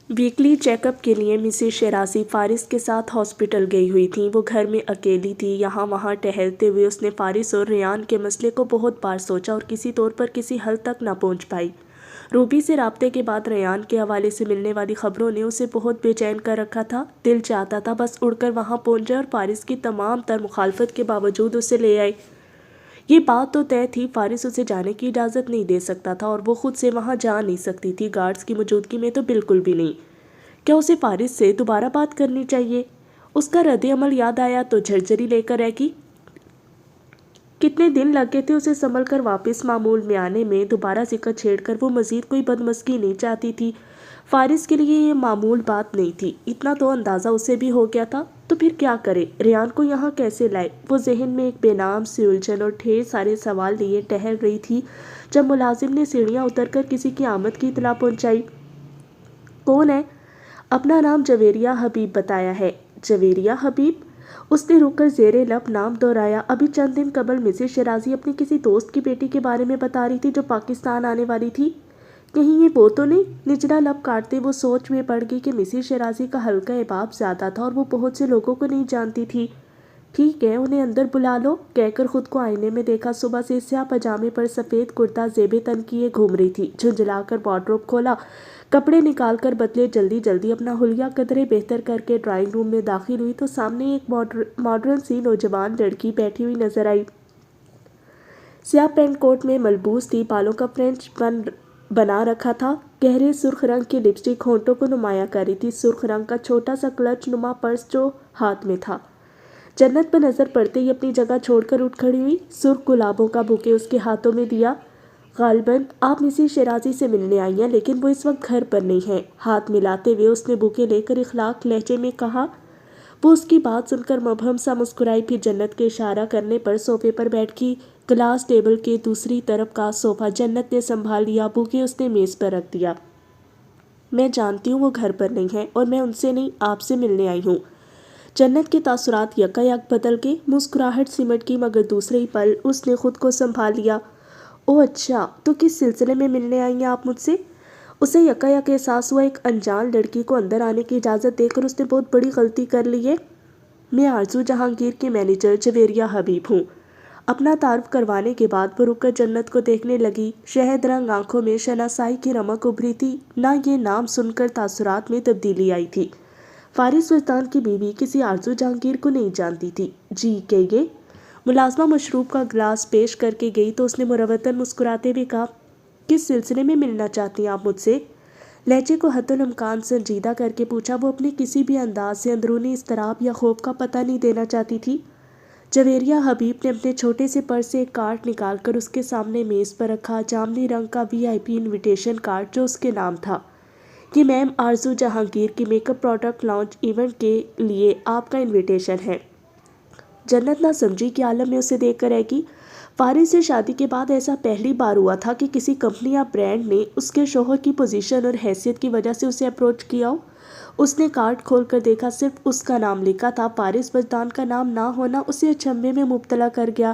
Weekly check up کے لیے Mrs Shirazi فارس کے ساتھ ہاسپٹل گئی ہوئی تھیں۔ وہ گھر میں اکیلی تھی۔ یہاں وہاں ٹہلتے ہوئے اس نے فارس اور ریان کے مسئلے کو بہت بار سوچا اور کسی طور پر کسی حل تک نہ پہنچ پائی۔ روبی سے رابطے کے بعد ریان کے حوالے سے ملنے والی خبروں نے اسے بہت بے چین کر رکھا تھا۔ دل چاہتا تھا بس اڑ کر وہاں پہنچ جائے اور فارس کی تمام تر مخالفت کے باوجود اسے لے آئے۔ یہ بات تو طے تھی، فارس اسے جانے کی اجازت نہیں دے سکتا تھا اور وہ خود سے وہاں جا نہیں سکتی تھی، گارڈز کی موجودگی میں تو بالکل بھی نہیں۔ کیا اسے فارس سے دوبارہ بات کرنی چاہیے؟ اس کا رد عمل یاد آیا تو جھرجھری لے کر رہ گئی۔ کتنے دن لگ گئے تھے اسے سنبھل کر واپس معمول میں آنے میں۔ دوبارہ ذکر چھیڑ کر وہ مزید کوئی بدمزگی نہیں چاہتی تھی۔ فارس کے لیے یہ معمول بات نہیں تھی، اتنا تو اندازہ اسے بھی ہو گیا تھا۔ تو پھر کیا کرے؟ ریان کو یہاں کیسے لائے؟ وہ ذہن میں ایک بے نام سی الجھن اور ڈھیر سارے سوال لیے ٹہل رہی تھی جب ملازم نے سیڑھیاں اتر کر کسی کی آمد کی اطلاع پہنچائی۔ کون ہے؟ اپنا نام جویریہ حبیب بتایا ہے۔ جویریہ حبیب؟ اس نے رک کر زیر لب نام دہرایا۔ ابھی چند دن قبل مسز شیرازی اپنی کسی دوست کی بیٹی کے بارے میں بتا رہی تھی جو پاکستان آنے والی تھی۔ کہیں یہ وہ تو نہیں؟ نچلا لب کاٹتے وہ سوچ میں پڑ گئی کہ مسز شیرازی کا حلقہ احباب زیادہ تھا اور وہ بہت سے لوگوں کو نہیں جانتی تھی۔ ٹھیک ہے، انہیں اندر بلا لو، کہہ کر خود کو آئینے میں دیکھا۔ صبح سے سیاہ پاجامے پر سفید کرتا زیب تن کیے گھوم رہی تھی۔ جھنجھلا کر وارڈروب کھولا، کپڑے نکال کر بدلے، جلدی جلدی اپنا حلیہ قدرے بہتر کر کے ڈرائنگ روم میں داخل ہوئی تو سامنے ایک ماڈرن سی نوجوان لڑکی بیٹھی ہوئی نظر آئی۔ سیاہ پینٹ کوٹ میں ملبوس تھی، بالوں کا فرنچ بنا رکھا تھا، گہرے سرخ رنگ کی لپسٹک ہونٹوں کو نمایاں کر رہی تھی، سرخ رنگ کا چھوٹا سا کلچ نما پرس جو ہاتھ میں تھا۔ جنت پر نظر پڑتے ہی اپنی جگہ چھوڑ کر اٹھ کھڑی ہوئی، سرخ گلابوں کا بوکے اس کے ہاتھوں میں دیا۔ غالباً آپ مسز شیرازی سے ملنے آئی ہیں، لیکن وہ اس وقت گھر پر نہیں ہیں۔ ہاتھ ملاتے ہوئے اس نے بوکے لے کر اخلاق لہجے میں کہا۔ وہ اس کی بات سن کر مبہم سا مسکرائی، پھر جنت کے اشارہ کرنے پر صوفے پر بیٹھ گئی۔ گلاس ٹیبل کے دوسری طرف کا صوفہ جنت نے سنبھال لیا، بوکے اس نے میز پر رکھ دیا۔ میں جانتی ہوں وہ گھر پر نہیں ہے اور میں ان سے نہیں، آپ سے ملنے آئی ہوں۔ جنت کے تاثرات یکایک بدل گئے، مسکراہٹ سمٹ گئی، مگر دوسرے ہی پل اس نے خود کو سنبھال لیا۔ اوہ اچھا، تو کس سلسلے میں ملنے آئی ہیں آپ مجھ سے؟ اسے یکایک احساس ہوا ایک انجان لڑکی کو اندر آنے کی اجازت دے کر اس نے بہت بڑی غلطی کر لی ہے۔ میں آرزو جہانگیر کی مینیجر جویریہ حبیب ہوں۔ اپنا تعارف کروانے کے بعد وہ رک کر جنت کو دیکھنے لگی۔ شہد رنگ آنکھوں میں شناسائی کی رمق ابھری تھی، نہ یہ نام سن کر تاثرات میں تبدیلی آئی تھی۔ فارس سلطان کی بیوی کسی آرزو جہانگیر کو نہیں جانتی تھی۔ جی کہ یہ؟ ملازمہ مشروب کا گلاس پیش کر کے گئی تو اس نے مروتاً مسکراتے ہوئے کہا، کس سلسلے میں ملنا چاہتی ہیں آپ مجھ سے؟ لہجے کو حد الامکان سنجیدہ کر کے پوچھا۔ وہ اپنے کسی بھی انداز سے اندرونی اضطراب یا خوف کا پتہ نہیں دینا چاہتی تھی۔ جویریہ حبیب نے اپنے چھوٹے سے پرس سے ایک کارڈ نکال کر اس کے سامنے میز پر رکھا، جامنی رنگ کا VIP انویٹیشن کارڈ جو اس کے نام تھا۔ یہ میم آرزو جہانگیر کی make up product launch event کے لیے آپ کا انویٹیشن ہے۔ جنت نہ سمجھی کے عالم میں اسے دیکھ کر رہ گئی۔ فارس سے شادی کے بعد ایسا پہلی بار ہوا تھا کہ کسی کمپنی یا برانڈ نے اس کے شوہر کی پوزیشن اور حیثیت کی وجہ سے اسے اپروچ کیا ہو۔ اس نے کارڈ کھول کر دیکھا، صرف اس کا نام لکھا تھا۔ فارس وجدان کا نام نہ ہونا اسے اچنبھے میں مبتلا کر گیا۔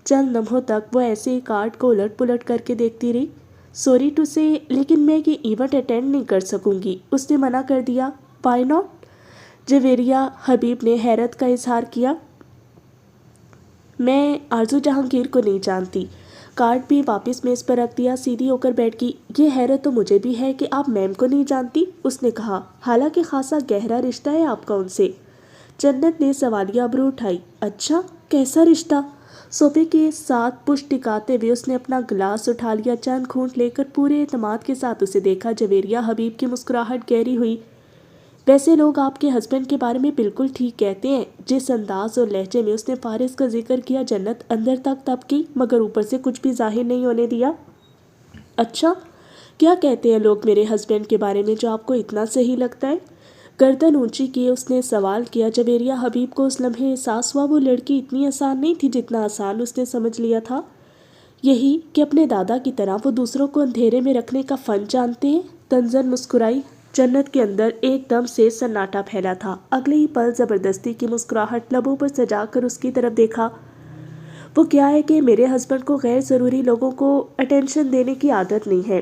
چند لمحوں تک وہ ایسے ہی کارڈ کو الٹ پلٹ کر کے دیکھتی رہی۔ سوری ٹو سے، لیکن میں یہ ایونٹ اٹینڈ نہیں کر سکوں گی، اس نے منع کر دیا۔ Y not? جویریہ حبیب نے حیرت کا اظہار کیا۔ میں آرزو جہانگیر کو نہیں جانتی۔ کارڈ بھی واپس میز پر رکھ دیا، سیدھی ہو کر بیٹھ گئی۔ یہ حیرت تو مجھے بھی ہے کہ آپ میم کو نہیں جانتی، اس نے کہا، حالانکہ خاصا گہرا رشتہ ہے آپ کا ان سے۔ جنت نے سوالیہ ابرو اٹھائی۔ اچھا، کیسا رشتہ؟ صوفے کے ساتھ پشت ٹکاتے ہوئے اس نے اپنا گلاس اٹھا لیا، چند گھونٹ لے کر پورے اعتماد کے ساتھ اسے دیکھا۔ جویریہ حبیب کی مسکراہٹ گہری ہوئی۔ ویسے لوگ آپ کے ہسبینڈ کے بارے میں بالکل ٹھیک کہتے ہیں۔ جس انداز اور لہجے میں اس نے فارس کا ذکر کیا، جنت اندر تک تپ گئی، مگر اوپر سے کچھ بھی ظاہر نہیں ہونے دیا۔ اچھا، کیا کہتے ہیں لوگ میرے ہسبینڈ کے بارے میں جو آپ کو اتنا صحیح لگتا ہے؟ گردن اونچی کیے اس نے سوال کیا۔ جویریہ حبیب کو اس لمحے احساس ہوا وہ لڑکی اتنی آسان نہیں تھی جتنا آسان اس نے سمجھ لیا تھا۔ یہی کہ اپنے دادا کی طرح وہ دوسروں کو اندھیرے میں رکھنے کا فن جانتے ہیں۔ تنزن مسکرائی۔ جنت کے اندر ایک دم سے سناٹا پھیلا تھا۔ اگلے ہی پل زبردستی کی مسکراہٹ لبوں پر سجا کر اس کی طرف دیکھا۔ وہ کیا ہے کہ میرے ہسبینڈ کو غیر ضروری لوگوں کو اٹینشن دینے کی عادت نہیں ہے۔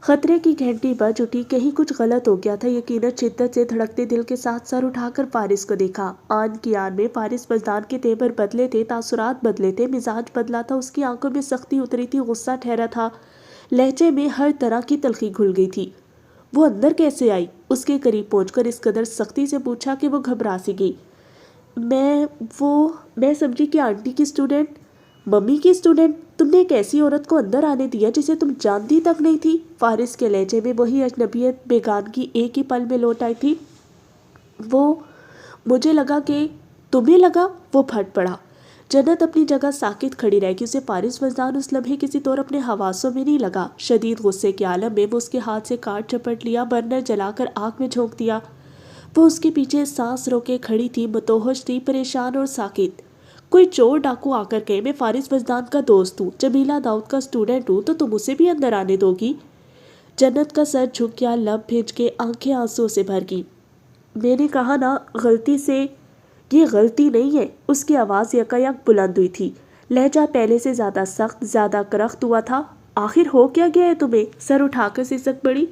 خطرے کی گھنٹی بج اٹھی، کہیں کچھ غلط ہو گیا تھا۔ یقیناً شدت سے دھڑکتے دل کے ساتھ سر اٹھا کر فارس کو دیکھا۔ آن کی آن میں فارس مزدان کے تیور بدلے تھے، تاثرات بدلے تھے، مزاج بدلا تھا، اس کی آنکھوں میں سختی اتری تھی، غصہ ٹھہرا تھا، لہجے میں ہر طرح کی تلخی گھل گئی تھی۔ وہ اندر کیسے آئی؟ اس کے قریب پہنچ کر اس قدر سختی سے پوچھا کہ وہ گھبرا سی گئی۔ میں سمجھی کہ آنٹی کی اسٹوڈنٹ، ممی کی اسٹوڈنٹ، تم نے ایک ایسی عورت کو اندر آنے دیا جسے تم جانتی تک نہیں تھی؟ فارس کے لہجے میں وہی اجنبیت، بیگانگی ایک ہی پل میں لوٹ آئی تھی۔ مجھے لگا کہ تمہیں لگا، وہ پھٹ پڑا۔ جنت اپنی جگہ ساکت کھڑی رہ گئی، اسے فارس مزدان اس لمحے کسی طور اپنے حواسوں میں نہیں لگا۔ شدید غصے کے عالم میں وہ اس کے ہاتھ سے کاٹ چپٹ لیا، برنر جلا کر آگ میں جھونک دیا۔ وہ اس کے پیچھے سانس روکے کھڑی تھی، متوحش تھی، پریشان اور ساکت۔ کوئی چور ڈاکو آ کر کہے میں فارس مزدان کا دوست ہوں، جمیلہ داؤد کا اسٹوڈنٹ ہوں، تو تم اسے بھی اندر آنے دو گی؟ جنت کا سر جھک گیا، لب بھیج کے آنکھیں آنسوں سے بھر گئی۔ میں نے کہا نا غلطی سے، یہ غلطی نہیں ہے۔ اس کی آواز یکایک بلند ہوئی تھی، لہجہ پہلے سے زیادہ سخت، زیادہ کرخت ہوا تھا۔ آخر ہو کیا گیا ہے تمہیں؟ سر اٹھا کر سسک پڑی۔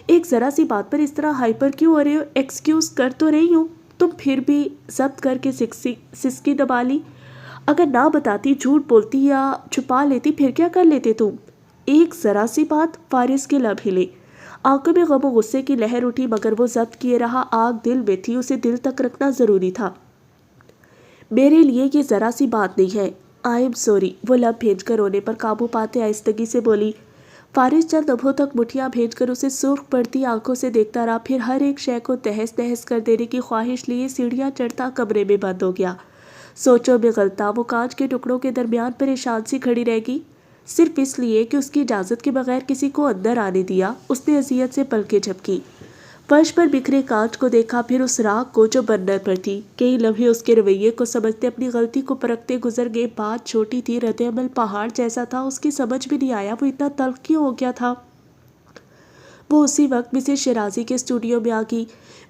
ایک ذرا سی بات پر اس طرح ہائپر کیوں ہو رہے ہو؟ ایکسکیوز کر تو رہی ہوں۔ تم پھر بھی ضبط کر کے سسکی دبا لی۔ اگر نہ بتاتی، جھوٹ بولتی یا چھپا لیتی، پھر کیا کر لیتے تم؟ ایک ذرا سی بات؟ فارس کے لب ہلے، آنکھوں میں غم و غصے کی لہر اٹھی، مگر وہ ضبط کیے رہا۔ آگ دل میں تھی، اسے دل تک رکھنا ضروری تھا۔ میرے لیے یہ ذرا سی بات نہیں ہے۔ آئی ایم سوری، وہ لب بھیج کر رونے پر قابو پاتے آہستگی سے بولی۔ فارس چند لمحوں تک مٹھیاں بھیج کر اسے سرخ پڑتی آنکھوں سے دیکھتا رہا، پھر ہر ایک شے کو تہس نہس کر دینے کی خواہش لیے سیڑھیاں چڑھتا کمرے میں بند ہو گیا۔ سوچوں میں غلطا وہ کانچ کے ٹکڑوں کے درمیان پریشان سی کھڑی رہ گئی، صرف اس لیے کہ اس کی اجازت کے بغیر کسی کو اندر آنے دیا۔ اس نے اذیت سے پلکیں جھپکی، فرش پر بکھرے کانچ کو دیکھا، پھر اس راکھ کو جو برنر پر تھی۔ کئی لمحے اس کے رویے کو سمجھتے، اپنی غلطی کو پرکھتے گزر گئے۔ بات چھوٹی تھی، رد عمل پہاڑ جیسا تھا، اس کی سمجھ بھی نہیں آیا وہ اتنا تلخ کیوں ہو گیا تھا۔ وہ اسی وقت مسز شیرازی کے اسٹوڈیو میں آ گئی،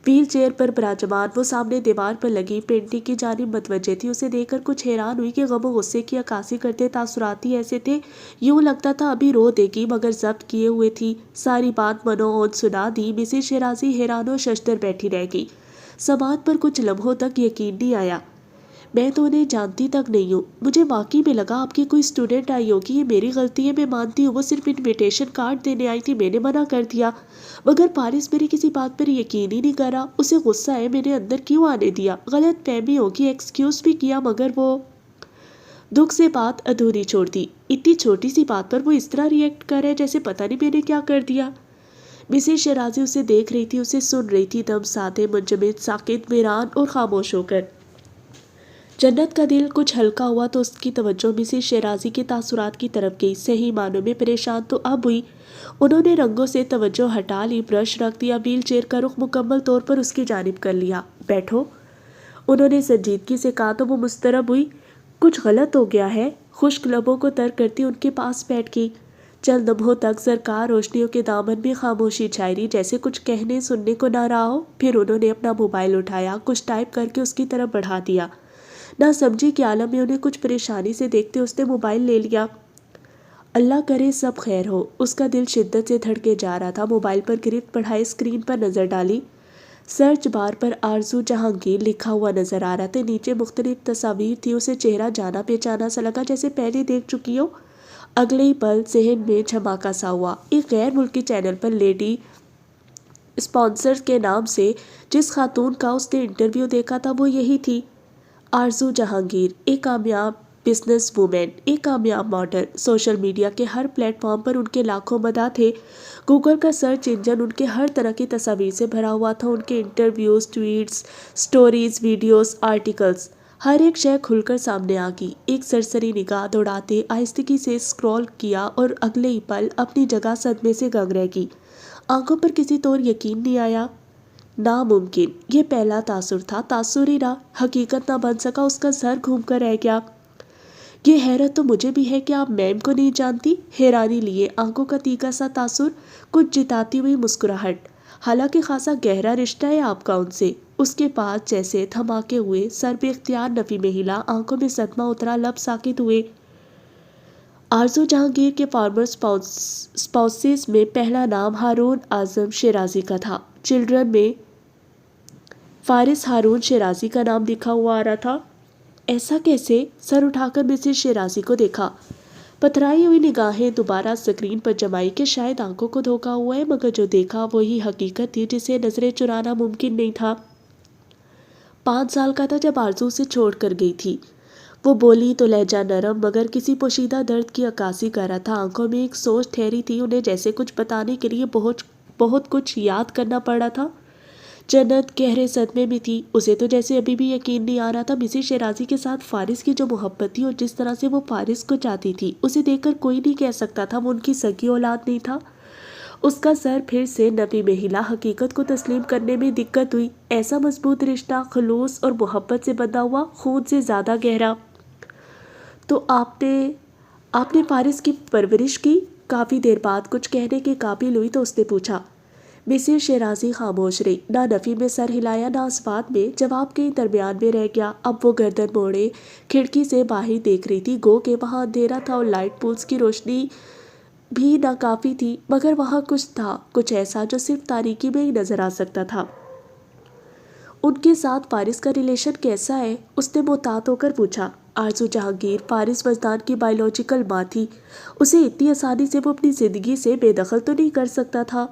ویل چیئر پر براجمان، وہ سامنے دیوار پر لگی پینٹنگ کی جانب متوجہ تھی۔ اسے دیکھ کر کچھ حیران ہوئی کہ غم و غصے کی عکاسی کرتے تاثرات ہی ایسے تھے، یوں لگتا تھا ابھی رو دے گی، مگر ضبط کیے ہوئے تھی۔ ساری بات منو سنا دی۔ مسز شیرازی حیران و ششدر بیٹھی رہ گئی۔ سماعت پر کچھ لمحوں تک یقین نہیں آیا۔ میں تو انہیں جانتی تک نہیں ہوں، مجھے واقعی میں لگا آپ کی کوئی اسٹوڈنٹ آئی ہوگی، یہ میری غلطی ہے، میں مانتی ہوں، وہ صرف انویٹیشن کارڈ دینے آئی تھی، میں نے منع کر دیا۔ مگر فارس میری کسی بات پر یقین ہی نہیں کر رہا، اسے غصہ ہے، میں نے اندر کیوں آنے دیا؟ غلط فہمی ہوگی، ایکسکیوز بھی کیا، مگر وہ دکھ سے بات ادھوری چھوڑ دی۔ اتنی چھوٹی سی بات پر وہ اس طرح ریئیکٹ کر رہے جیسے پتہ نہیں میں نے کیا کر دیا۔ مسز شیرازی اسے دیکھ رہی تھی، اسے سن رہی تھی، دم سادے، منجمد، ساکت، ویران اور خاموش ہو کر۔ جنت کا دل کچھ ہلکا ہوا تو اس کی توجہ مسز شیرازی کے تاثرات کی طرف گئی۔ صحیح معنوں میں پریشان تو اب ہوئی۔ انہوں نے رنگوں سے توجہ ہٹا لی، برش رکھ دیا، ویل چیئر کا رخ مکمل طور پر اس کی جانب کر لیا۔ بیٹھو، انہوں نے سنجیدگی سے کہا تو وہ مضطرب ہوئی۔ کچھ غلط ہو گیا ہے؟ خشک لبوں کو تر کرتی ان کے پاس بیٹھ گئی۔ چند لمحوں تک زرکار روشنیوں کے دامن میں خاموشی چھائی رہی، جیسے کچھ کہنے سننے کو نہ رہا ہو۔ پھر انہوں نے اپنا موبائل اٹھایا، کچھ ٹائپ کر کے اس کی طرف بڑھا دیا۔ نہ سمجھی کے عالم میں انہیں کچھ پریشانی سے دیکھتے اس نے موبائل لے لیا۔ اللہ کرے سب خیر ہو، اس کا دل شدت سے دھڑکے جا رہا تھا۔ موبائل پر گرفت بڑھائے، اسکرین پر نظر ڈالی، سرچ بار پر آرزو جہانگیر لکھا ہوا نظر آ رہا تھا، نیچے مختلف تصاویر تھی۔ اسے چہرہ جانا پہچانا سا لگا، جیسے پہلے دیکھ چکی ہو۔ اگلے ہی پل ذہن میں جھماکا سا ہوا، ایک غیر ملکی چینل پر لیڈی اسپانسر کے نام سے جس خاتون کا اس نے انٹرویو دیکھا تھا وہ یہی تھی، آرزو جہانگیر، ایک کامیاب بزنس وومن، ایک کامیاب ماڈل۔ سوشل میڈیا کے ہر پلیٹ فارم پر ان کے لاکھوں مداح تھے، گوگل کا سرچ انجن ان کے ہر طرح کی تصاویر سے بھرا ہوا تھا، ان کے interviews, tweets, stories, videos, articles, ہر ایک شے کھل کر سامنے آ گئی۔ ایک سرسری نگاہ دوڑاتے آہستگی سے اسکرول کیا اور اگلے ہی پل اپنی جگہ صدمے سے گنگ رہ گئی۔ آنکھوں پر کسی طور یقین نہیں آیا، ناممکن، یہ پہلا تاثر تھا، تاثر ہی رہا، حقیقت نہ بن سکا، اس کا سر گھوم کر رہ گیا۔ یہ حیرت تو مجھے بھی ہے کہ آپ میم کو نہیں جانتی، حیرانی لیے آنکھوں کا تیکھا سا تاثر، کچھ جتاتی ہوئی مسکراہٹ، حالانکہ خاصا گہرا رشتہ ہے آپ کا ان سے۔ اس کے پاس جیسے دھماکے ہوئے، سر بے اختیار نفی میں ہلا، آنکھوں میں صدمہ اترا، لب ساکت ہوئے۔ آرزو جہانگیر کے فارمر اسپاؤسز میں پہلا نام ہارون اعظم شیرازی کا تھا۔ چلڈرن میں فارس ہارون شیرازی کا نام لکھا ہوا آ رہا تھا۔ ایسا کیسے؟ سر اٹھا کر مسز شیرازی کو دیکھا۔ پتھرائی ہوئی نگاہیں دوبارہ اسکرین پر جمائی کہ شاید آنکھوں کو دھوکا ہوا ہے، مگر جو دیکھا وہی حقیقت تھی جسے نظریں چرانا ممکن نہیں تھا۔ 5 سال کا تھا جب آرزو اسے چھوڑ کر گئی تھی۔ وہ بولی تو لہجہ نرم مگر کسی پوشیدہ درد کی عکاسی کر رہا تھا۔ آنکھوں میں ایک سوچ ٹھہری تھی، انہیں جیسے کچھ بتانے کے لیے بہت کچھ یاد کرنا پڑ رہا تھا۔ جنت گہرے صدمے میں تھی، اسے تو جیسے ابھی بھی یقین نہیں آ رہا تھا۔ مسز شیرازی کے ساتھ فارس کی جو محبت تھی اور جس طرح سے وہ فارس کو چاہتی تھی، اسے دیکھ کر کوئی نہیں کہہ سکتا تھا وہ ان کی سگی اولاد نہیں تھا۔ اس کا سر پھر سے نبی میں ہلا، حقیقت کو تسلیم کرنے میں دقت ہوئی۔ ایسا مضبوط رشتہ، خلوص اور محبت سے بندھا ہوا، خون سے زیادہ گہرا۔ تو آپ نے فارس کی پرورش کی؟ کافی دیر بعد کچھ کہنے کے قابل ہوئی تو اس نے پوچھا۔ مسز شیرازی خاموش رہی، نہ نفی میں سر ہلایا نہ اثبات میں۔ جواب کہیں درمیان میں رہ گیا۔ اب وہ گردن موڑے کھڑکی سے باہر دیکھ رہی تھی، گو کہ وہاں اندھیرا تھا اور لائٹ پولس کی روشنی بھی ناکافی تھی، مگر وہاں کچھ تھا، کچھ ایسا جو صرف تاریکی میں ہی نظر آ سکتا تھا۔ ان کے ساتھ فارس کا ریلیشن کیسا ہے؟ اس نے محتاط ہو کر پوچھا۔ آرزو جہانگیر فارس وجدان کی بائیولوجیکل ماں تھی، اسے اتنی آسانی سے وہ اپنی زندگی سے بے دخل تو نہیں کر سکتا تھا۔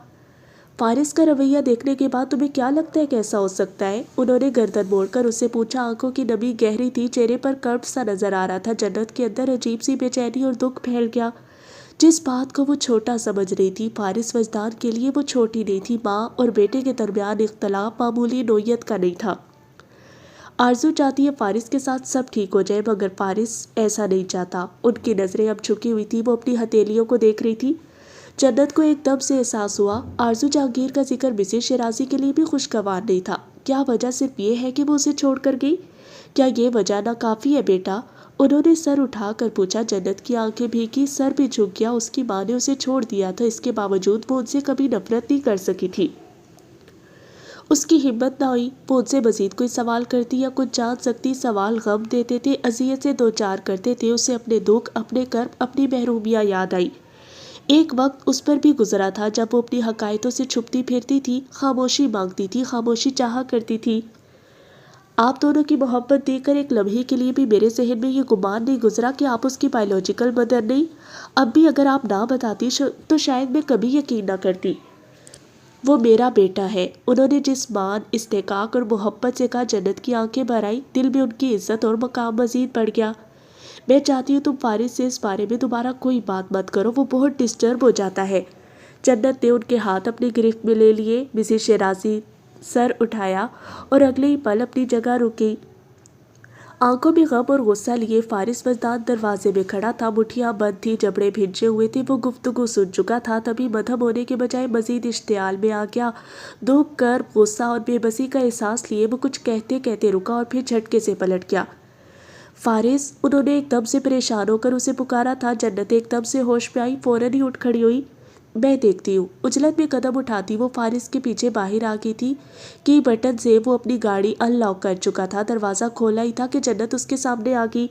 فارس کا رویہ دیکھنے کے بعد تمہیں کیا لگتا ہے کیسا ہو سکتا ہے؟ انہوں نے گردن موڑ کر اس سے پوچھا۔ آنکھوں کی نمی گہری تھی، چہرے پر کرب سا نظر آ رہا تھا۔ جنت کے اندر عجیب سی بے چینی اور دکھ پھیل گیا۔ جس بات کو وہ چھوٹا سمجھ رہی تھی، فارس وجدان کے لیے وہ چھوٹی نہیں تھی۔ ماں اور بیٹے کے درمیان اختلاف معمولی نوعیت کا نہیں تھا۔ آرزو چاہتی ہے فارس کے ساتھ سب ٹھیک ہو جائے، مگر فارس ایسا نہیں چاہتا۔ ان کی نظریں اب جھکی ہوئی تھی، وہ اپنی ہتھیلیوں کو دیکھ رہی تھی۔ جنت کو ایک دم سے احساس ہوا آرزو جہانگیر کا ذکر مسز شیرازی کے لیے بھی خوشگوار نہیں تھا۔ کیا وجہ صرف یہ ہے کہ وہ اسے چھوڑ کر گئی؟ کیا یہ وجہ ناکافی ہے بیٹا؟ انہوں نے سر اٹھا کر پوچھا۔ جنت کی آنکھیں بھیگی، سر بھی جھک گیا۔ اس کی ماں نے اسے چھوڑ دیا تھا، اس کے باوجود وہ ان سے کبھی نفرت نہیں کر سکی تھی۔ اس کی ہمت نہ ہوئی وہ ان سے مزید کوئی سوال کرتی یا کچھ جان سکتی۔ سوال غم دیتے تھے، اذیت سے دوچار کرتے تھے۔ اسے اپنے دکھ، اپنے کرب، اپنی محرومیاں یاد آئی۔ ایک وقت اس پر بھی گزرا تھا جب وہ اپنی حقائقوں سے چھپتی پھرتی تھی، خاموشی مانگتی تھی، خاموشی چاہا کرتی تھی۔ آپ دونوں کی محبت دیکھ کر ایک لمحے کے لیے بھی میرے ذہن میں یہ گمان نہیں گزرا کہ آپ اس کی بائیولوجیکل مدر نہیں۔ اب بھی اگر آپ نہ بتاتی تو شاید میں کبھی یقین نہ کرتی۔ وہ میرا بیٹا ہے، انہوں نے جسمان، استحقاق اور محبت سے کہا۔ جنت کی آنکھیں بھر آئیں، دل میں ان کی عزت اور مقام مزید بڑھ گیا۔ میں چاہتی ہوں تم فارس سے اس بارے میں دوبارہ کوئی بات مت کرو، وہ بہت ڈسٹرب ہو جاتا ہے۔ جنت نے ان کے ہاتھ اپنی گرفت میں لے لیے۔ مسز شیرازی سر اٹھایا اور اگلے ہی پل اپنی جگہ رکی، آنکھوں میں غم اور غصہ لیے۔ فارس وجدان دروازے میں کھڑا تھا، مٹھیاں بند تھی، جبڑے بھیجے ہوئے تھے۔ وہ گفتگو سن چکا تھا، تبھی مدھم ہونے کے بجائے مزید اشتعال میں آ گیا۔ دکھ، کرب، غصہ اور بے بسی کا احساس لیے وہ کچھ کہتے کہتے رکا اور پھر جھٹکے سے پلٹ گیا۔ فارس، انہوں نے ایک دم سے پریشان ہو کر اسے پکارا تھا۔ جنت ایک دم سے ہوش میں آئی، فوراً ہی اٹھ کھڑی ہوئی۔ میں دیکھتی ہوں۔ عجلت میں قدم اٹھاتی وہ فارس کے پیچھے باہر آ گئی تھی۔ کی بٹن سے وہ اپنی گاڑی ان لاک کر چکا تھا، دروازہ کھولا ہی تھا کہ جنت اس کے سامنے آ گئی۔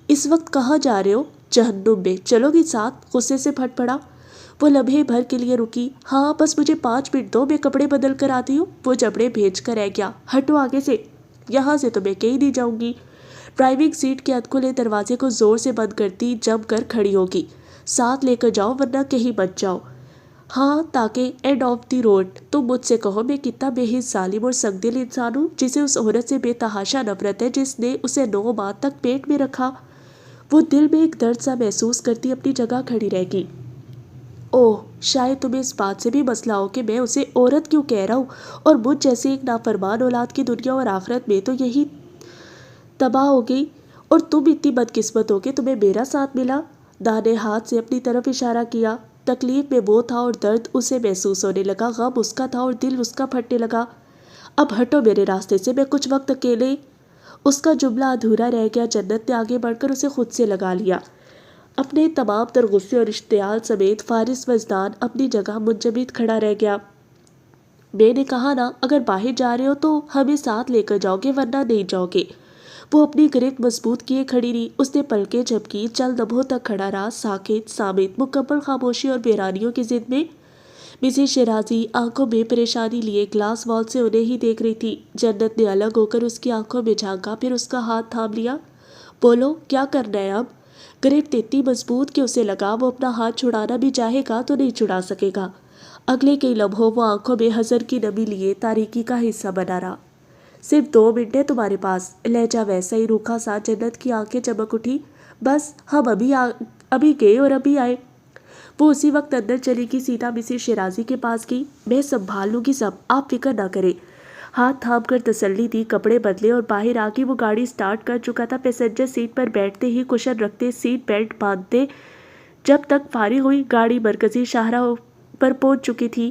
اس وقت کہاں جا رہے ہو؟ جہنم میں، چلو گی ساتھ؟ غصے سے پھٹ پڑا۔ وہ لمحے بھر کے لیے رکی۔ ہاں بس مجھے 5 منٹ دو، میں کپڑے بدل کر آتی ہوں۔ وہ جبڑے بھیج کر رہ گیا۔ ہٹو آگے سے، یہاں سے تو میں کہیں نہیں جاؤں گی۔ ڈرائیونگ سیٹ کے ادکھلے دروازے کو زور سے بند کرتی جم کر کھڑی ہوگی۔ ساتھ لے کر جاؤ ورنہ کہیں بچ جاؤ۔ ہاں تاکہ اینڈ آف دی روڈ تم مجھ سے کہو میں کتنا بے حس ظالم اور سنگ دل انسان ہوں، جسے اس عورت سے بے تحاشا نفرت ہے جس نے اسے 9 ماہ تک پیٹ میں رکھا۔ وہ دل میں ایک درد سا محسوس کرتی اپنی جگہ کھڑی رہ گئی۔ اوہ، شاید تمہیں اس بات سے بھی مسئلہ ہو کہ میں اسے عورت کیوں کہہ رہا ہوں، اور مجھ جیسے ایک نافرمان اولاد کی دنیا اور آخرت میں تو یہی تباہ ہو گئی، اور تم اتنی بدقسمت ہو کہ تمہیں میرا ساتھ ملا۔ داہنے ہاتھ سے اپنی طرف اشارہ کیا۔ تکلیف میں وہ تھا اور درد اسے محسوس ہونے لگا، غم اس کا تھا اور دل اس کا پھٹنے لگا۔ اب ہٹو میرے راستے سے، میں کچھ وقت اکیلے۔ اس کا جملہ ادھورا رہ گیا۔ جنت نے آگے بڑھ کر اسے خود سے لگا لیا۔ اپنے تمام تر غصے اور اشتعال سمیت فارس وجدان اپنی جگہ منجمد کھڑا رہ گیا۔ میں نے کہا نا، اگر باہر جا رہے ہو تو ہمیں ساتھ لے کر جاؤ گے ورنہ نہیں جاؤ گے۔ وہ اپنی گرفت مضبوط کیے کھڑی رہی. اس نے پلکیں جھپکی، چند لمحوں تک کھڑا رہا، ساکت، صامت، مکمل خاموشی اور ویرانیوں کی ضد میں. مسز شیرازی آنکھوں میں پریشانی لیے گلاس وال سے انہیں ہی دیکھ رہی تھی. جنت نے الگ ہو کر اس کی آنکھوں میں جھانکا، پھر اس کا ہاتھ تھام لیا. بولو، کیا کرنا ہے اب؟ گرفت اتنی مضبوط کہ اسے لگا وہ اپنا ہاتھ چھڑانا بھی چاہے گا تو نہیں چھڑا سکے گا. اگلے کئی لمحوں وہ آنکھوں میں حزن کی نمی لیے تاریکی کا حصہ بنا رہا. صرف 2 منٹ ہے تمہارے پاس. لہجہ ویسا ہی روکھا سا. جنت کی آنکھیں چمک اٹھی. بس ہم ابھی گئے اور ابھی آئے. وہ اسی وقت اندر چلی گئی. سیدھا مسز شیرازی کے پاس گئی. میں سنبھال لوں گی سب، آپ فکر نہ کریں. ہاتھ تھام کر تسلی دی. کپڑے بدلے اور باہر آ کے وہ گاڑی سٹارٹ کر چکا تھا. پیسنجر سیٹ پر بیٹھتے ہی کشن رکھتے، سیٹ بیلٹ باندھتے. جب تک فارغ ہوئی گاڑی مرکزی شاہراہ پر پہنچ چکی تھی.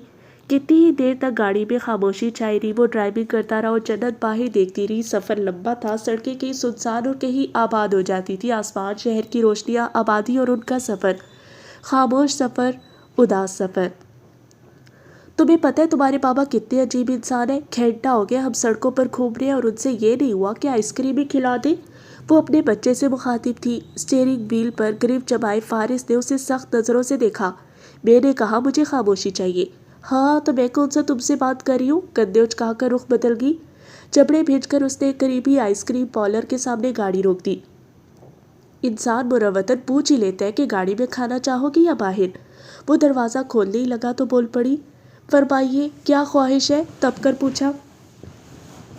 کتنی ہی دیر تک گاڑی میں خاموشی چھائی رہی. وہ ڈرائیونگ کرتا رہا اور جنت باہر دیکھتی رہی. سفر لمبا تھا. سڑکیں کہیں سنسان اور کہیں آباد ہو جاتی تھی. آسمان، شہر کی روشنیاں، آبادی اور ان کا سفر. خاموش سفر، اداس سفر. تمہیں پتہ ہے تمہارے بابا کتنے عجیب انسان ہیں؟ گھنٹہ ہو گیا ہم سڑکوں پر گھوم رہے ہیں اور ان سے یہ نہیں ہوا کہ آئس کریم ہی کھلا دیں. وہ اپنے بچے سے مخاطب تھی. اسٹیئرنگ وہیل پر گرفت جمائے فارس نے اسے سخت نظروں سے دیکھا. میں نے کہا مجھے خاموشی چاہیے. ہاں تو میں کون سا تم سے بات کر رہی ہوں؟ کندھے اچکا کر رخ بدل گئی. چپڑے بھیج کر اس نے قریبی آئس کریم پارلر کے سامنے گاڑی روک دی. انسان مروتاً پوچھ ہی لیتا ہے کہ گاڑی میں کھانا چاہو گی یا باہر. وہ دروازہ کھولنے ہی لگا تو بول پڑی. فرمائیے کیا خواہش ہے؟ تب کر پوچھا.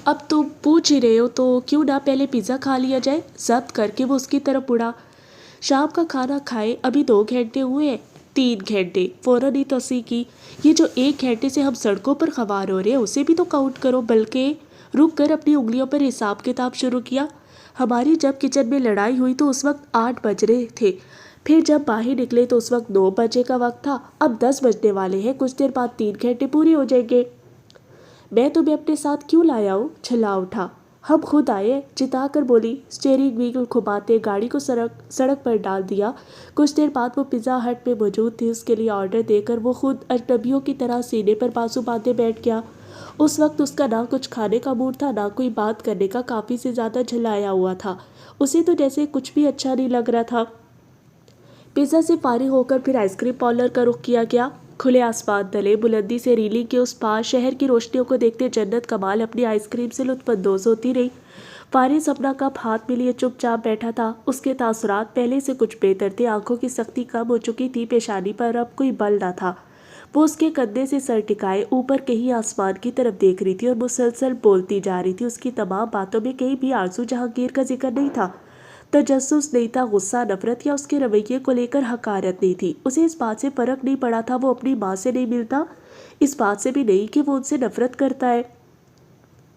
اب تم پوچھ ہی رہے ہو تو کیوں نہ پہلے پیزا کھا لیا جائے؟ ضبط کر کے وہ اس کی طرف اڑا. شام کا کھانا کھائے ابھی 2 گھنٹے ہوئے ہیں. 3 گھنٹے. فوراً ہی توسیع کی. یہ جو 1 گھنٹے سے ہم سڑکوں پر خوار ہو رہے ہیں اسے بھی تو کاؤنٹ کرو. بلکہ رک کر اپنی انگلیوں پر حساب کتاب شروع کیا. ہماری جب کچن میں لڑائی ہوئی تو اس وقت 8 بج رہے تھے. پھر جب باہر نکلے تو اس وقت 9 بجے کا وقت تھا. اب 10 بجنے والے ہیں. کچھ دیر بعد 3 گھنٹے پورے ہو جائیں گے. میں تمہیں اپنے ساتھ کیوں لایا ہوں؟ چھلا اٹھا. ہم خود آئے. چتا کر بولی. اسٹیئرنگ وہیل گھماتے گاڑی کو سڑک پر ڈال دیا. کچھ دیر بعد وہ پیزا ہٹ میں موجود تھی. اس کے لیے آرڈر دے کر وہ خود اجنبیوں کی طرح سینے پر بازو باندھے بیٹھ گیا. اس وقت اس کا نہ کچھ کھانے کا موڈ تھا نہ کوئی بات کرنے کا. کافی سے زیادہ جھلایا ہوا تھا. اسے تو جیسے کچھ بھی اچھا نہیں لگ رہا تھا. پیزا سے فارغ ہو کر پھر آئس کریم پارلر کا رخ کیا گیا. کھلے آسمان تلے بلندی سے ریلنگ کے اس پار شہر کی روشنیوں کو دیکھتے جنت کمال اپنی آئس کریم سے لطف اندوز ہوتی رہی. فارس اپنا کپ ہاتھ میں لیے چپ چاپ بیٹھا تھا. اس کے تاثرات پہلے سے کچھ بہتر تھے. آنکھوں کی سختی کم ہو چکی تھی. پیشانی پر اب کوئی بل نہ تھا. وہ اس کے کندھے سے سر ٹکائے اوپر کہیں آسمان کی طرف دیکھ رہی تھی اور مسلسل بولتی جا رہی تھی. اس کی تمام باتوں میں کہیں بھی آرزو جہانگیر کا ذکر نہیں تھا. تجسس نہیں تھا. غصہ، نفرت یا اس کے رویے کو لے کر حقارت نہیں تھی. اسے اس بات سے فرق نہیں پڑا تھا وہ اپنی ماں سے نہیں ملتا. اس بات سے بھی نہیں کہ وہ ان سے نفرت کرتا ہے.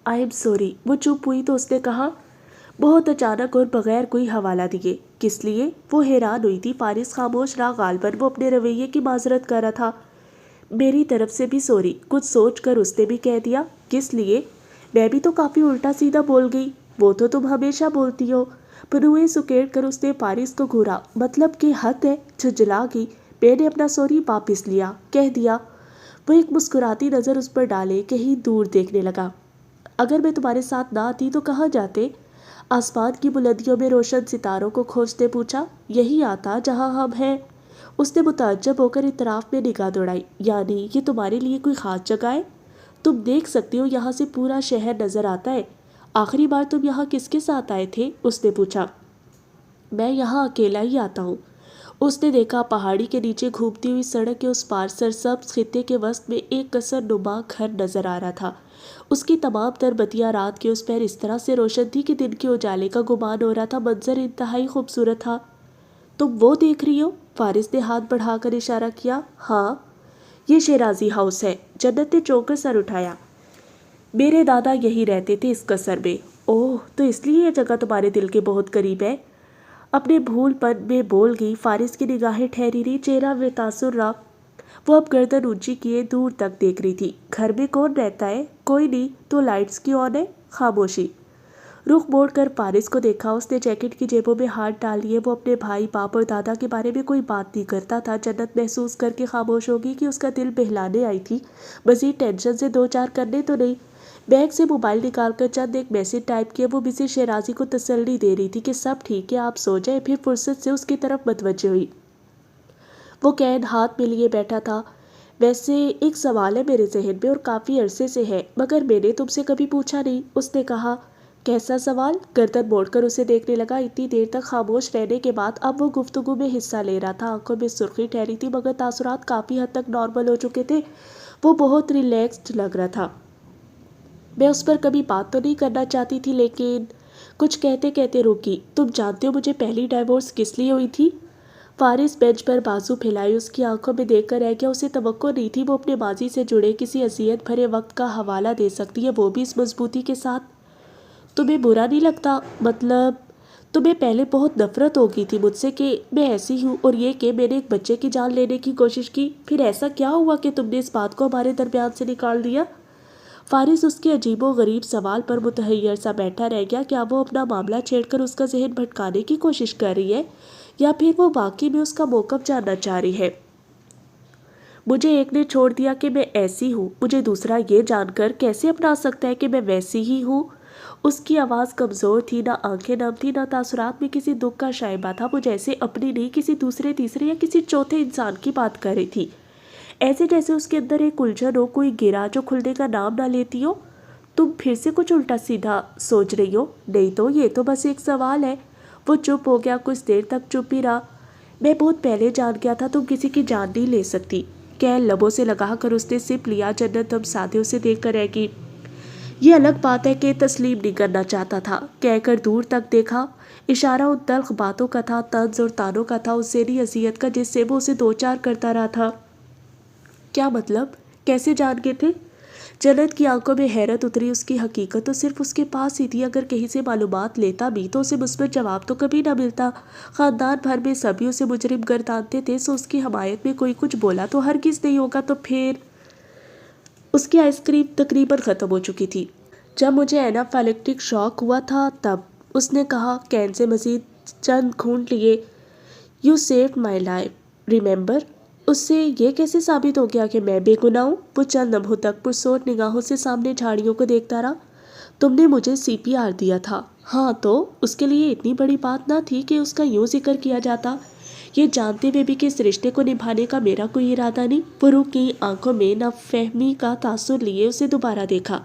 I am sorry. وہ چپ ہوئی تو اس نے کہا بہت اچانک اور بغیر کوئی حوالہ دیے. کس لیے؟ وہ حیران ہوئی تھی. فارس خاموش رہا. غالباً وہ اپنے رویے کی معذرت کر رہا تھا. میری طرف سے بھی سوری. کچھ سوچ کر اس نے بھی کہہ دیا. کس لیے؟ میں بھی تو کافی الٹا سیدھا بول گئی. وہ تو تم ہمیشہ بولتی ہو. پنوے سکیڑ کر اس نے فارس کو گھورا. مطلب کہ حد ہے. جھنجھلا گئی. میں نے اپنا سوری واپس لیا. کہہ دیا. وہ ایک مسکراتی نظر اس پر ڈالے کہیں دور دیکھنے لگا. اگر میں تمہارے ساتھ نہ آتی تو کہاں جاتے؟ آسمان کی بلندیوں میں روشن ستاروں کو کھوجتے پوچھا. یہی آتا جہاں ہم ہیں. اس نے متعجب ہو کر اطراف میں نگاہ دوڑائی. یعنی یہ تمہارے لیے کوئی خاص جگہ ہے؟ تم دیکھ سکتی ہو یہاں سے پورا شہر نظر آتا ہے. آخری بار تم یہاں کس کے ساتھ آئے تھے؟ اس نے پوچھا. میں یہاں اکیلا ہی آتا ہوں. اس نے دیکھا پہاڑی کے نیچے گھومتی ہوئی سڑک کے اس پار سرسبز خطے کے وسط میں ایک قصر نما گھر نظر آ رہا تھا. اس کی تمام تر بتیاں رات کے اس پر اس طرح سے روشن تھی کہ دن کے اجالے کا گمان ہو رہا تھا. منظر انتہائی خوبصورت تھا. تم وہ دیکھ رہی ہو؟ فارس نے ہاتھ بڑھا کر اشارہ کیا. ہاں یہ شیرازی ہاؤس ہے. جنت نے چونک کر سر اٹھایا. میرے دادا یہی رہتے تھے اس قصر میں. اوہ تو اس لیے یہ جگہ تمہارے دل کے بہت قریب ہے. اپنے بھول پن میں بول گئی. فارس کی نگاہیں ٹھہری رہی. چہرہ بے تاثر رہا. وہ اب گردن اونچی کیے دور تک دیکھ رہی تھی. گھر میں کون رہتا ہے؟ کوئی نہیں. تو لائٹس کیوں آن ہے؟ خاموشی. رخ موڑ کر فارس کو دیکھا. اس نے جیکٹ کی جیبوں میں ہاتھ ڈال لیے. وہ اپنے بھائی باپ اور دادا کے بارے میں کوئی بات نہیں کرتا تھا. جنت محسوس کر کے خاموش ہوگی کہ اس کا دل بہلانے آئی تھی. مزید ٹینشن سے 2 4 کرنے تو نہیں. بیگ سے موبائل نکال کر چند ایک میسج ٹائپ کیا. وہ مسز شیرازی کو تسلی دے رہی تھی کہ سب ٹھیک ہے، آپ سو جائیں. پھر فرصت سے اس کی طرف متوجہ ہوئی. وہ کین ہاتھ میں لیے بیٹھا تھا. ویسے ایک سوال ہے میرے ذہن میں اور کافی عرصے سے ہے، مگر میں نے تم سے کبھی پوچھا نہیں. اس نے کہا. کیسا سوال؟ گردن موڑ کر اسے دیکھنے لگا. اتنی دیر تک خاموش رہنے کے بعد اب وہ گفتگو میں حصہ لے رہا تھا. آنکھوں میں سرخی ٹھہری تھی مگر تاثرات کافی حد تک نارمل ہو چکے تھے. وہ بہت ریلیکسڈ لگ رہا تھا. میں اس پر کبھی بات تو نہیں کرنا چاہتی تھی لیکن کچھ کہتے کہتے رکی. تم جانتے ہو مجھے پہلی ڈائیورس کس لیے ہوئی تھی؟ فارس بینچ پر بازو پھیلائی اس کی آنکھوں میں دیکھ کر رہ گیا. اسے توقع نہیں تھی وہ اپنے ماضی سے جڑے کسی اذیت بھرے وقت کا حوالہ دے سکتی ہے، وہ بھی اس مضبوطی کے ساتھ. تمہیں برا نہیں لگتا؟ مطلب تمہیں پہلے بہت نفرت ہو گئی تھی مجھ سے کہ میں ایسی ہوں، اور یہ کہ میں نے ایک بچے کی جان لینے کی کوشش کی. پھر ایسا کیا ہوا کہ تم نے اس بات کو ہمارے درمیان سے نکال دیا؟ فارس اس کے عجیب و غریب سوال پر متحیر سا بیٹھا رہ گیا. کیا وہ اپنا معاملہ چھیڑ کر اس کا ذہن بھٹکانے کی کوشش کر رہی ہے یا پھر وہ واقعی میں اس کا موقف جاننا چاہ رہی ہے؟ مجھے ایک نے چھوڑ دیا کہ میں ایسی ہوں، مجھے دوسرا یہ جان کر کیسے اپنا سکتا ہے کہ میں ویسی ہی ہوں؟ اس کی آواز کمزور تھی، نہ آنکھیں نم تھی، نہ تاثرات میں کسی دکھ کا شائبہ تھا. وہ جیسے اپنی نہیں کسی دوسرے تیسرے یا کسی چوتھے انسان کی بات کر رہی تھی، ایسے جیسے اس کے اندر ایک الجھن ہو، کوئی گرا جو کھلنے کا نام نہ لیتی ہو. تم پھر سے کچھ الٹا سیدھا سوچ رہی ہو؟ نہیں تو یہ تو بس ایک سوال ہے. وہ چپ ہو گیا. کچھ دیر تک چپ ہی رہا. میں بہت پہلے جان گیا تھا تم کسی کی جان نہیں لے سکتی. کہہ لبوں سے لگا کر اس نے سپ لیا. جنت ہم ساتھیوں سے دیکھ کر رہ گئی. یہ الگ بات ہے کہ تسلیم نہیں کرنا چاہتا تھا، کہہ کر دور تک دیکھا. اشارہ ان تلخ باتوں کا تھا، طنز اور تانوں کا تھا، اس ذہنی اذیت کا جس سے وہ اسے دو چار کرتا رہا تھا. کیا مطلب؟ کیسے جان گئے تھے؟ جنت کی آنکھوں میں حیرت اتری. اس کی حقیقت تو صرف اس کے پاس ہی تھی. اگر کہیں سے معلومات لیتا بھی تو اسے مثبت جواب تو کبھی نہ ملتا. خاندان بھر میں سبھی اسے مجرم گردانتے تھے. سو اس کی حمایت میں کوئی کچھ بولا تو ہرگز نہیں ہوگا. تو پھر اس کی آئس کریم تقریباً ختم ہو چکی تھی. جب مجھے اینافیلیکٹک شاک ہوا تھا تب. اس نے کہا. کین سے مزید چند گھونٹ لیے. You saved my life remember. اس سے یہ کیسے ثابت ہو گیا کہ میں بے گناہ ہوں؟ وہ چند لمحوں تک پرسوٹ نگاہوں سے سامنے جھاڑیوں کو دیکھتا رہا. تم نے مجھے CPR دیا تھا. ہاں تو اس کے لیے اتنی بڑی بات نہ تھی کہ اس کا یوں ذکر کیا جاتا، یہ جانتے ہوئے بھی کہ اس رشتے کو نبھانے کا میرا کوئی ارادہ نہیں. وہ رکی آنکھوں میں نہ فہمی کا تاثر لیے اسے دوبارہ دیکھا.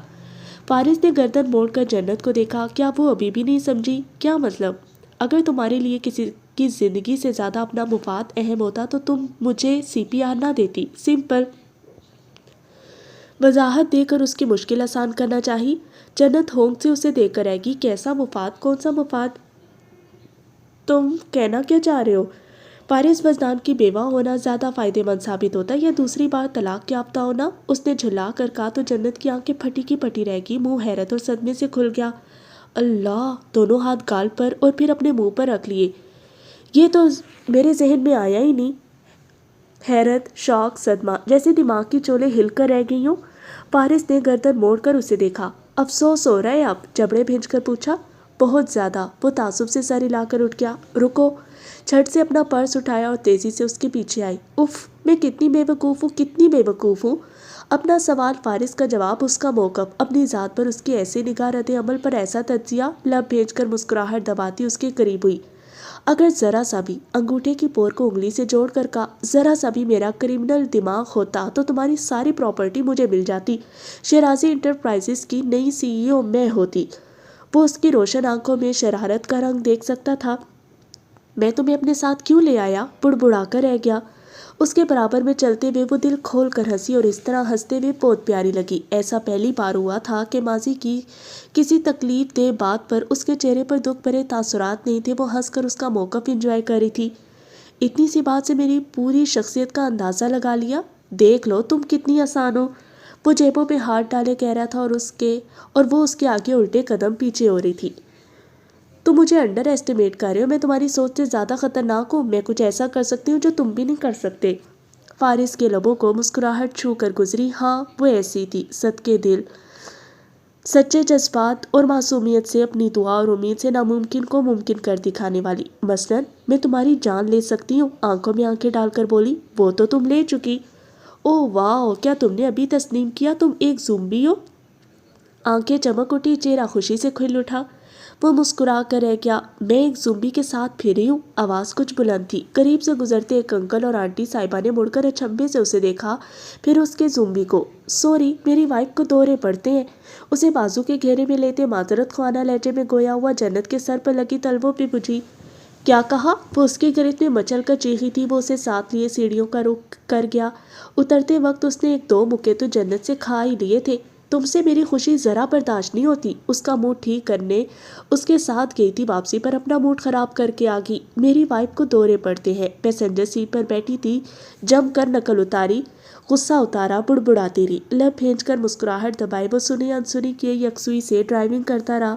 فارس نے گردن موڑ کر جنت کو دیکھا. کیا وہ ابھی بھی نہیں سمجھی؟ کیا مطلب؟ اگر تمہارے لیے کسی کی زندگی سے زیادہ اپنا مفاد اہم ہوتا تو تم مجھے CPR نہ دیتی. سمپل. وضاحت دے کر اس کی مشکل آسان کرنا چاہی. جنت ہونک سے اسے دیکھ کر رہ گی. کیسا مفاد؟ کون سا مفاد؟ تم کہنا کیا چاہ رہے ہو؟ فارس وزنان کی بیوہ ہونا زیادہ فائدہ مند ثابت ہوتا ہے یا دوسری بار طلاق یافتہ ہونا؟ اس نے جھلا کر کہا تو جنت کی آنکھیں پھٹی کی پھٹی رہ گی. منہ حیرت اور صدمے سے کھل گیا. اللہ! دونوں ہاتھ گال پر اور پھر اپنے منہ پر رکھ لیے. یہ تو میرے ذہن میں آیا ہی نہیں. حیرت، شوق، صدمہ، جیسے دماغ کی چولیں ہل کر رہ گئی ہوں. فارس نے گردن موڑ کر اسے دیکھا. افسوس ہو رہا ہے اب؟ جبڑے بھیج کر پوچھا. بہت زیادہ. وہ تعصب سے سر ہلا کر اٹھ گیا. رکو. جھٹ سے اپنا پرس اٹھایا اور تیزی سے اس کے پیچھے آئی. اف! میں کتنی بے وقوف ہوں، کتنی بے وقوف ہوں. اپنا سوال، فارس کا جواب، اس کا موقف، اپنی ذات پر اس کی ایسے نگاہ، رد عمل پر ایسا تجزیہ. لب بھیج کر مسکراہٹ دباتی اس کے قریب ہوئی. اگر ذرا سا بھی، انگوٹھے کی پور کو انگلی سے جوڑ کر کہا، ذرا سا بھی میرا کرمنل دماغ ہوتا تو تمہاری ساری پراپرٹی مجھے مل جاتی. شیرازی انٹرپرائزز کی نئی CEO میں ہوتی. وہ اس کی روشن آنکھوں میں شرارت کا رنگ دیکھ سکتا تھا. میں تمہیں اپنے ساتھ کیوں لے آیا؟ بڑبڑا کر رہ گیا. اس کے برابر میں چلتے ہوئے وہ دل کھول کر ہنسی اور اس طرح ہنستے ہوئے بہت پیاری لگی. ایسا پہلی بار ہوا تھا کہ ماضی کی کسی تکلیف دہ بات پر اس کے چہرے پر دکھ بھرے تاثرات نہیں تھے. وہ ہنس کر اس کا موقف انجوائے کر رہی تھی. اتنی سی بات سے میری پوری شخصیت کا اندازہ لگا لیا. دیکھ لو تم کتنی آسان ہو. وہ جیبوں پہ ہاتھ ڈالے کہہ رہا تھا اور وہ اس کے آگے الٹے قدم پیچھے ہو رہی تھی. تم مجھے انڈر ایسٹیمیٹ کر رہے ہو. میں تمہاری سوچ سے زیادہ خطرناک ہوں. میں کچھ ایسا کر سکتی ہوں جو تم بھی نہیں کر سکتے. فارس کے لبوں کو مسکراہٹ چھو کر گزری. ہاں وہ ایسی تھی، صدقے دل، سچے جذبات اور معصومیت سے، اپنی دعا اور امید سے ناممکن کو ممکن کر دکھانے والی. مثلاً میں تمہاری جان لے سکتی ہوں. آنکھوں میں آنکھیں ڈال کر بولی. وہ تو تم لے چکی. اوہ واو! کیا تم نے ابھی تسلیم کیا تم ایک زومبی ہو؟ آنکھیں چمک اٹھی، چہرہ خوشی سے کھل اٹھا۔ وہ مسکرا کر رہ گیا۔ میں ایک زومبی کے ساتھ پھری ہوں۔ آواز کچھ بلند تھی۔ قریب سے گزرتے ایک انکل اور آنٹی صاحبہ نے مڑ کر اچنبھے سے اسے دیکھا، پھر اس کے زومبی کو۔ سوری، میری وائف کو دورے پڑتے ہیں۔ اسے بازو کے گھیرے میں لیتے معذرت خواہ لہجے میں گویا ہوا جنت کے سر پر لگی تلووں پہ بجھی۔ کیا کہا؟ وہ اس کی گرفت میں مچل کر چیخی تھی۔ وہ اسے ساتھ لیے سیڑھیوں کا رخ کر گیا۔ اترتے وقت اس نے ایک دو مکے تو جنت سے کھا ہی لیے تھے۔ تم سے میری خوشی ذرا برداشت نہیں ہوتی۔ اس کا موڈ ٹھیک کرنے اس کے ساتھ گئی تھی، واپسی پر اپنا موڈ خراب کر کے آگی۔ میری وائف کو دورے پڑتے ہیں۔ پیسنجر سیٹ پر بیٹھی تھی، جم کر نقل اتاری، غصہ اتارا، بڑبڑاتی رہی، لب بھینچ کر مسکراہٹ دبائی۔ وہ سنی انسنی کیے یکسوئی سے ڈرائیونگ کرتا رہا۔